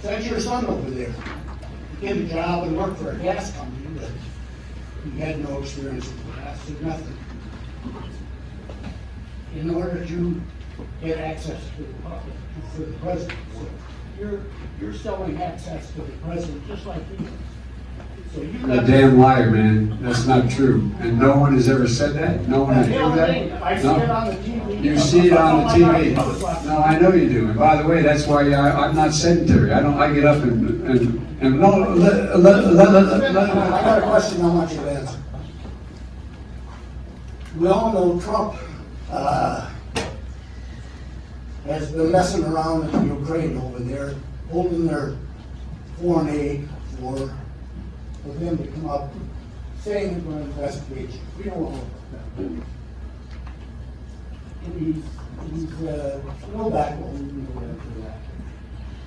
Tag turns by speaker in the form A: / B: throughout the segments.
A: Sent your son over there to get a job and work for a gas company that he had no experience with gas or nothing. In order to get access to the public, for the president. So you're selling access to the president just like he is. So
B: You're a damn liar, man. That's not true. And no one has ever said that. No one has heard that.
A: I see it on the TV.
B: You see it on the TV. No, I know you do. And by the way, that's why I'm not sedentary. I get up and no.
A: I got a question I want you to answer. We all know Trump has been messing around in Ukraine over there, holding their foreign aid for them to come up, saying they're going to investigate you. We don't know about that. And he's no backbone for that.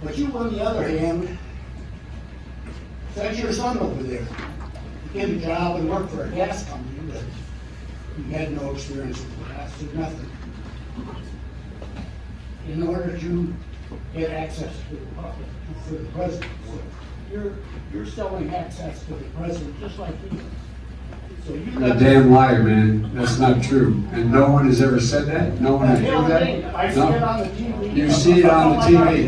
A: But you, on the other hand, sent your son over there to get a job and work for a gas company that he had no experience with gas or nothing. In order to get access to the public, for the president. So you're selling access to the president just like he is. So
B: You're a damn liar, man. That's not true. And no one has ever said that. No one has heard that.
A: I see it on the TV.
B: You see it on the TV.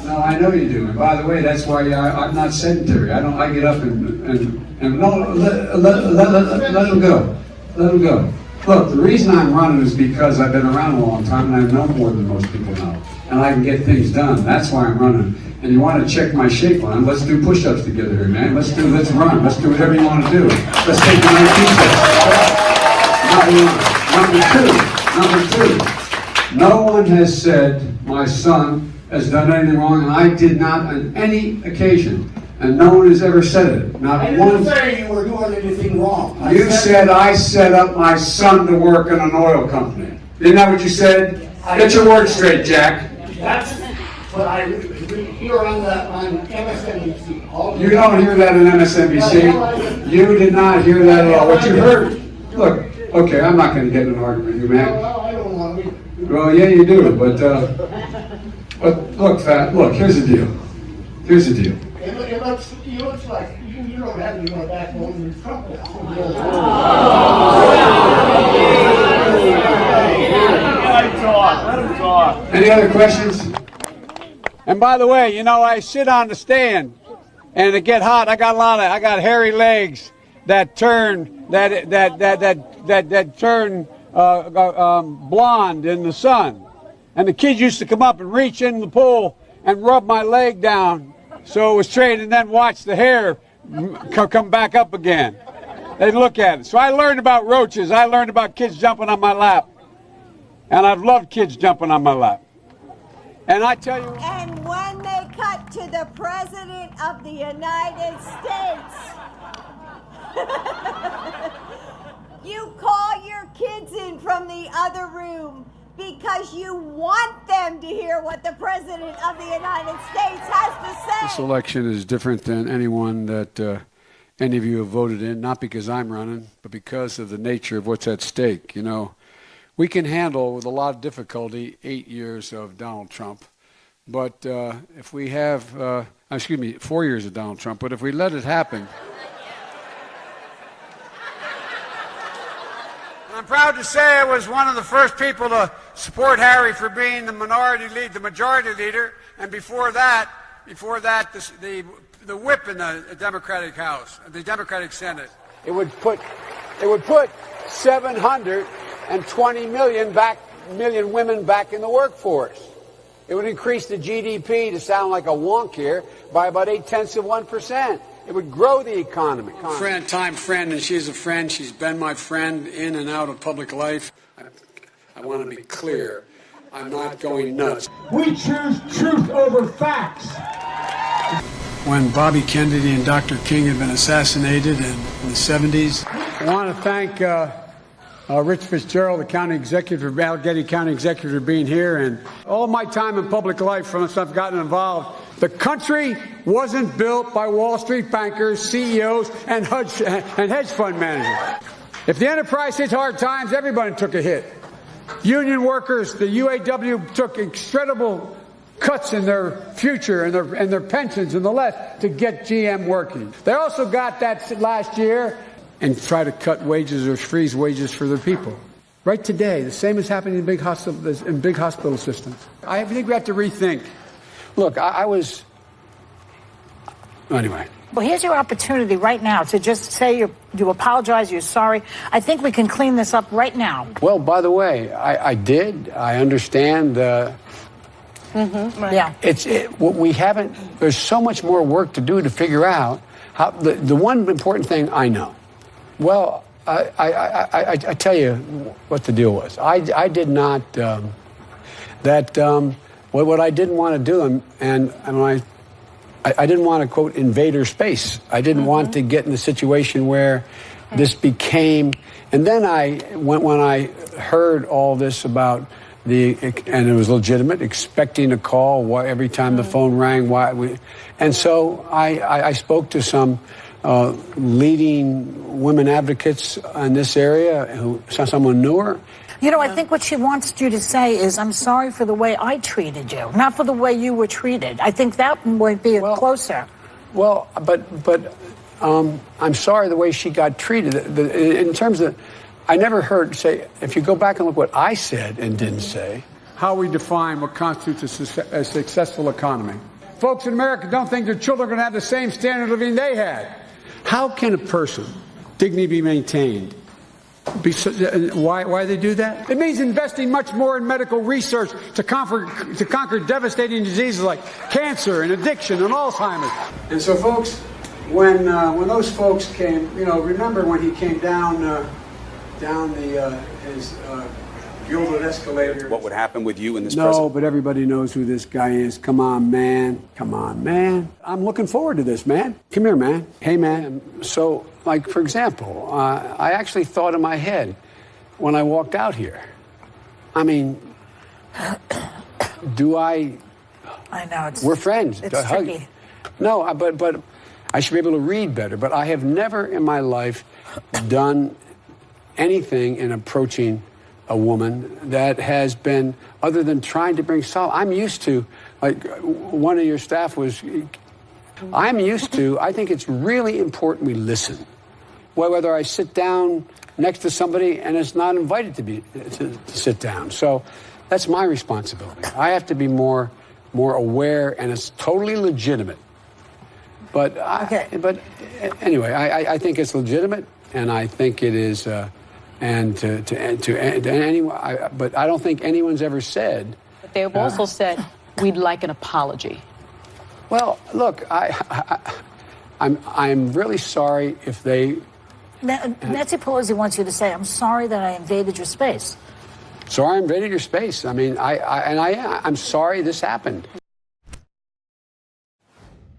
B: No, I know you do. And by the way, that's why I'm not sedentary. I get up and no, let him go. Let him go. Look, the reason I'm running is because I've been around a long time and I know more than most people know. And I can get things done. That's why I'm running. And you want to check my shape line, let's do push-ups together here, man. Let's run. Let's do whatever you want to do. Let's take the 19 steps. Number two, no one has said my son has done anything wrong, and I did not on any occasion. And no one has ever said it. Not
A: I
B: one.
A: didn't say you were doing anything wrong.
B: You said I set up my son to work in an oil company. Isn't that what you said? Get your words straight, Jack.
A: That's what I hear on MSNBC.
B: You don't hear that on MSNBC. You did not hear that at all. What you heard, look, okay, I'm not going to get in an argument with you, man.
A: Well, I don't want to.
B: Well, yeah, you do, but look, Fat, look, here's the deal. Here's the deal.
A: It looks like you don't have any more backbone than Trump does.
B: Any other questions? And by the way, you know, I sit on the stand, and it get hot. I got hairy legs that turn turn blonde in the sun. And the kids used to come up and reach in the pool and rub my leg down so it was straight, and then watch the hair come back up again. They'd look at it. So I learned about roaches. I learned about kids jumping on my lap. And I've loved kids jumping on my lap. And I tell you...
C: And when they cut to the President of the United States, you call your kids in from the other room because you want them to hear what the President of the United States has to say.
B: This election is different than anyone that any of you have voted in, not because I'm running, but because of the nature of what's at stake. You know, we can handle with a lot of difficulty 8 years of Donald Trump, but if we have, 4 years of Donald Trump, but if we let it happen... I'm proud to say I was one of the first people to support Harry for being the majority leader, and before that, the whip in the Democratic House, the Democratic Senate. It would put 720 million women back in the workforce. It would increase the GDP, to sound like a wonk here, by about 0.8%. It would grow the economy. Time friend, and she's a friend. She's been my friend in and out of public life. I want to be clear. I'm not going nuts.
A: We choose truth over facts.
B: When Bobby Kennedy and Dr. King had been assassinated in the 70s, I want to thank Rich Fitzgerald, the county executive, Allegheny County executive, for being here. And all my time in public life, from since I've gotten involved, the country wasn't built by Wall Street bankers, CEOs, and hedge fund managers. If the enterprise hit hard times, everybody took a hit. Union workers, the UAW took incredible cuts in their future and their pensions and the less to get GM working. They also got that last year and try to cut wages or freeze wages for their people. Right today, the same is happening in big hospital systems. I think we have to rethink. Look, anyway.
D: Well, here's your opportunity right now to just say you apologize, you're sorry. I think we can clean this up right now.
B: Well, by the way, I did. I understand.
D: Right. Yeah.
B: We haven't. There's so much more work to do to figure out how. The one important thing I know. Well, I tell you what the deal was. I did not. What I didn't want to do, and I didn't want to, quote, invade her space. I didn't want to get in the situation where this became, and then when I heard all this about and it was legitimate, expecting a call every time the phone rang, and so I spoke to some leading women advocates in this area someone knew her.
D: You know, I think what she wants you to say is, I'm sorry for the way I treated you, not for the way you were treated. I think that might be closer.
B: Well, but I'm sorry the way she got treated. In terms of, I never heard say, if you go back and look what I said and didn't say, how we define what constitutes a successful economy. Folks in America don't think their children are going to have the same standard of living they had. How can a person, dignity be maintained? Why they do that? It means investing much more in medical research to conquer devastating diseases like cancer and addiction and Alzheimer's. And so, folks, when those folks came, remember when he came down his gilded escalator.
E: What would happen with you in this
B: No,
E: president?
B: but everybody knows who this guy is. Come on, man. I'm looking forward to this, man. Come here, man. Hey, man. So, like, for example, I actually thought in my head when I walked out here, I mean,
D: I know.
B: We're friends.
D: It's tricky.
B: No, but I should be able to read better. But I have never in my life done anything in approaching a woman that has been, other than trying to bring solace. I'm used to, like one of your staff was, I think it's really important we listen. Whether I sit down next to somebody and it's not invited to sit down. So that's my responsibility. I have to be more aware, and it's totally legitimate. But anyway, I think it's legitimate, and I think it is. And to anyone, but I don't think anyone's ever said.
F: But they have also said we'd like an apology.
B: Well, look, I'm really sorry if they.
D: Nancy Pelosi wants you to say, "I'm sorry that I invaded your space."
B: Sorry, I invaded your space. I mean, I'm sorry this happened.